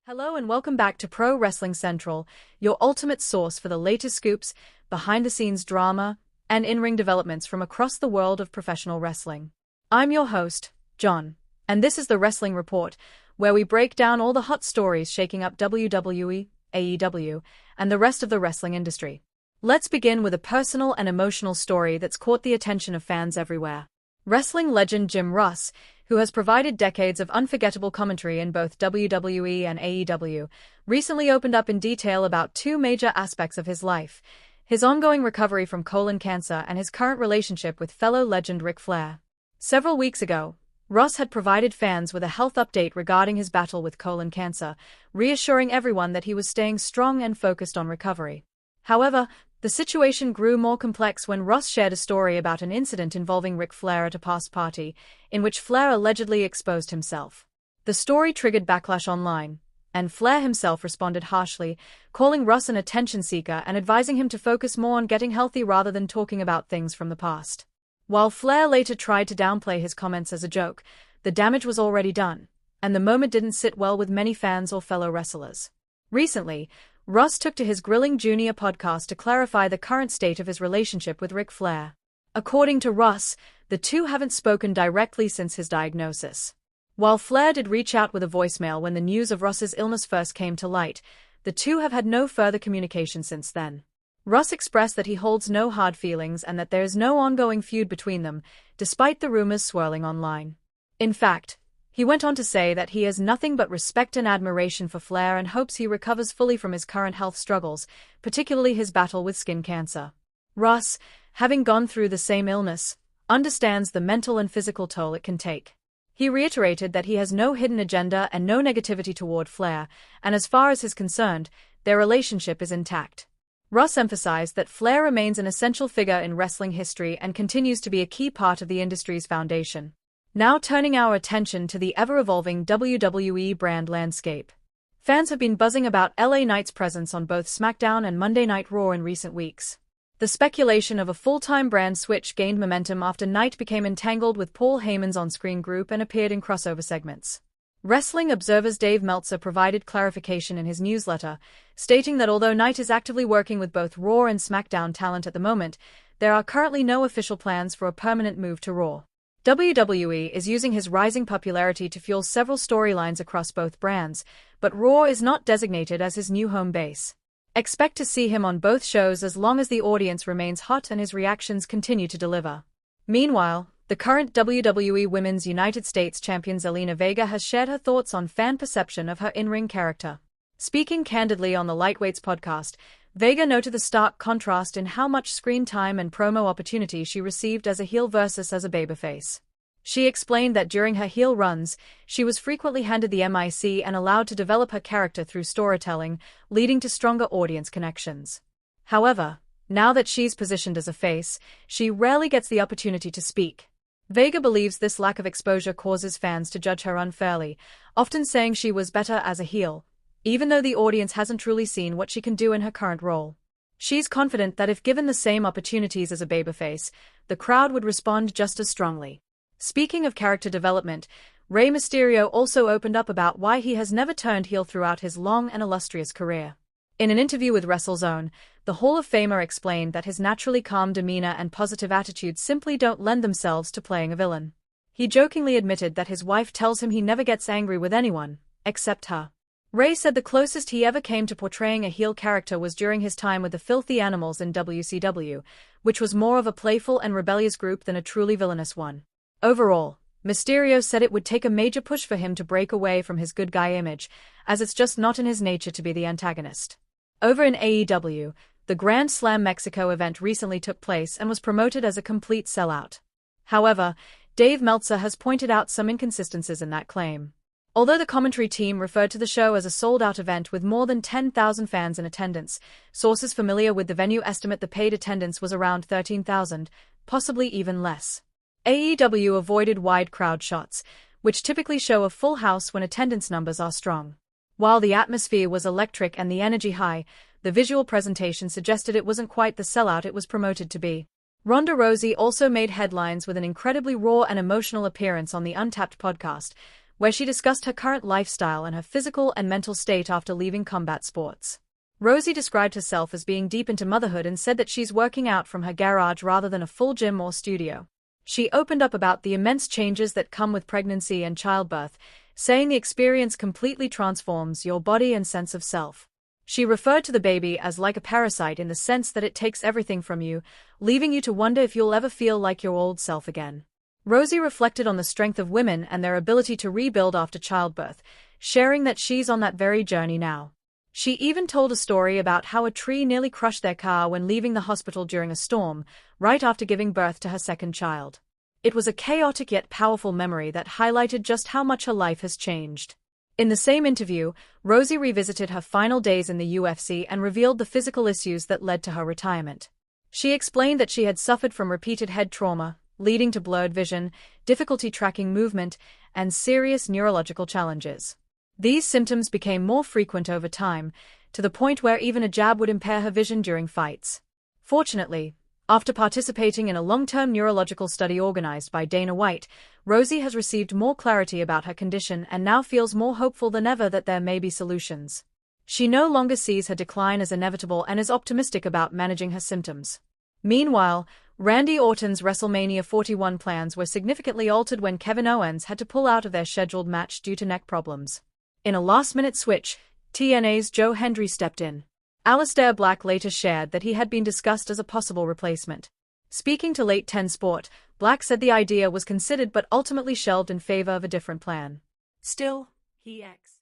Hello and welcome back to Pro Wrestling Central, your ultimate source for the latest scoops, behind-the-scenes drama, and in-ring developments from across the world of professional wrestling. I'm your host, John, and this is the Wrestling Report, where we break down all the hot stories shaking up WWE, AEW, and the rest of the wrestling industry. Let's begin with a personal and emotional story that's caught the attention of fans everywhere. Wrestling legend Jim Ross, who has provided decades of unforgettable commentary in both WWE and AEW, recently opened up in detail about two major aspects of his life: his ongoing recovery from colon cancer and his current relationship with fellow legend Ric Flair. Several weeks ago, Ross had provided fans with a health update regarding his battle with colon cancer, reassuring everyone that he was staying strong and focused on recovery. However, the situation grew more complex when Ross shared a story about an incident involving Ric Flair at a past party, in which Flair allegedly exposed himself. The story triggered backlash online, and Flair himself responded harshly, calling Ross an attention seeker and advising him to focus more on getting healthy rather than talking about things from the past. While Flair later tried to downplay his comments as a joke, the damage was already done, and the moment didn't sit well with many fans or fellow wrestlers. Recently, Ross took to his Grilling Jr. podcast to clarify the current state of his relationship with Ric Flair. According to Ross, the two haven't spoken directly since his diagnosis. While Flair did reach out with a voicemail when the news of Ross's illness first came to light, the two have had no further communication since then. Ross expressed that he holds no hard feelings and that there is no ongoing feud between them, despite the rumors swirling online. In fact, he went on to say that he has nothing but respect and admiration for Flair and hopes he recovers fully from his current health struggles, particularly his battle with skin cancer. Ross, having gone through the same illness, understands the mental and physical toll it can take. He reiterated that he has no hidden agenda and no negativity toward Flair, and as far as he's concerned, their relationship is intact. Ross emphasized that Flair remains an essential figure in wrestling history and continues to be a key part of the industry's foundation. Now turning our attention to the ever-evolving WWE brand landscape. Fans have been buzzing about LA Knight's presence on both SmackDown and Monday Night Raw in recent weeks. The speculation of a full-time brand switch gained momentum after Knight became entangled with Paul Heyman's on-screen group and appeared in crossover segments. Wrestling Observer's Dave Meltzer provided clarification in his newsletter, stating that although Knight is actively working with both Raw and SmackDown talent at the moment, there are currently no official plans for a permanent move to Raw. WWE is using his rising popularity to fuel several storylines across both brands, but Raw is not designated as his new home base. Expect to see him on both shows as long as the audience remains hot and his reactions continue to deliver. Meanwhile, the current WWE Women's United States champion Zelina Vega has shared her thoughts on fan perception of her in-ring character. Speaking candidly on the Lightweights podcast, Vega noted the stark contrast in how much screen time and promo opportunity she received as a heel versus as a babyface. She explained that during her heel runs, she was frequently handed the mic and allowed to develop her character through storytelling, leading to stronger audience connections. However, now that she's positioned as a face, she rarely gets the opportunity to speak. Vega believes this lack of exposure causes fans to judge her unfairly, often saying she was better as a heel, even though the audience hasn't truly seen what she can do in her current role. She's confident that if given the same opportunities as a babyface, the crowd would respond just as strongly. Speaking of character development, Rey Mysterio also opened up about why he has never turned heel throughout his long and illustrious career. In an interview with WrestleZone, the Hall of Famer explained that his naturally calm demeanor and positive attitude simply don't lend themselves to playing a villain. He jokingly admitted that his wife tells him he never gets angry with anyone, except her. Rey said the closest he ever came to portraying a heel character was during his time with the Filthy Animals in WCW, which was more of a playful and rebellious group than a truly villainous one. Overall, Mysterio said it would take a major push for him to break away from his good guy image, as it's just not in his nature to be the antagonist. Over in AEW, the Grand Slam Mexico event recently took place and was promoted as a complete sellout. However, Dave Meltzer has pointed out some inconsistencies in that claim. Although the commentary team referred to the show as a sold-out event with more than 10,000 fans in attendance, sources familiar with the venue estimate the paid attendance was around 13,000, possibly even less. AEW avoided wide crowd shots, which typically show a full house when attendance numbers are strong. While the atmosphere was electric and the energy high, the visual presentation suggested it wasn't quite the sellout it was promoted to be. Ronda Rousey also made headlines with an incredibly raw and emotional appearance on the Untapped podcast, where she discussed her current lifestyle and her physical and mental state after leaving combat sports. Rosie described herself as being deep into motherhood and said that she's working out from her garage rather than a full gym or studio. She opened up about the immense changes that come with pregnancy and childbirth, saying the experience completely transforms your body and sense of self. She referred to the baby as like a parasite in the sense that it takes everything from you, leaving you to wonder if you'll ever feel like your old self again. Rosie reflected on the strength of women and their ability to rebuild after childbirth, sharing that she's on that very journey now. She even told a story about how a tree nearly crushed their car when leaving the hospital during a storm, right after giving birth to her second child. It was a chaotic yet powerful memory that highlighted just how much her life has changed. In the same interview, Rosie revisited her final days in the UFC and revealed the physical issues that led to her retirement. She explained that she had suffered from repeated head trauma, leading to blurred vision, difficulty tracking movement, and serious neurological challenges. These symptoms became more frequent over time, to the point where even a jab would impair her vision during fights. Fortunately, after participating in a long-term neurological study organized by Dana White, Rosie has received more clarity about her condition and now feels more hopeful than ever that there may be solutions. She no longer sees her decline as inevitable and is optimistic about managing her symptoms. Meanwhile, Randy Orton's WrestleMania 41 plans were significantly altered when Kevin Owens had to pull out of their scheduled match due to neck problems. In a last-minute switch, TNA's Joe Hendry stepped in. Aleister Black later shared that he had been discussed as a possible replacement. Speaking to Late 10 Sport, Black said the idea was considered but ultimately shelved in favor of a different plan. Still, he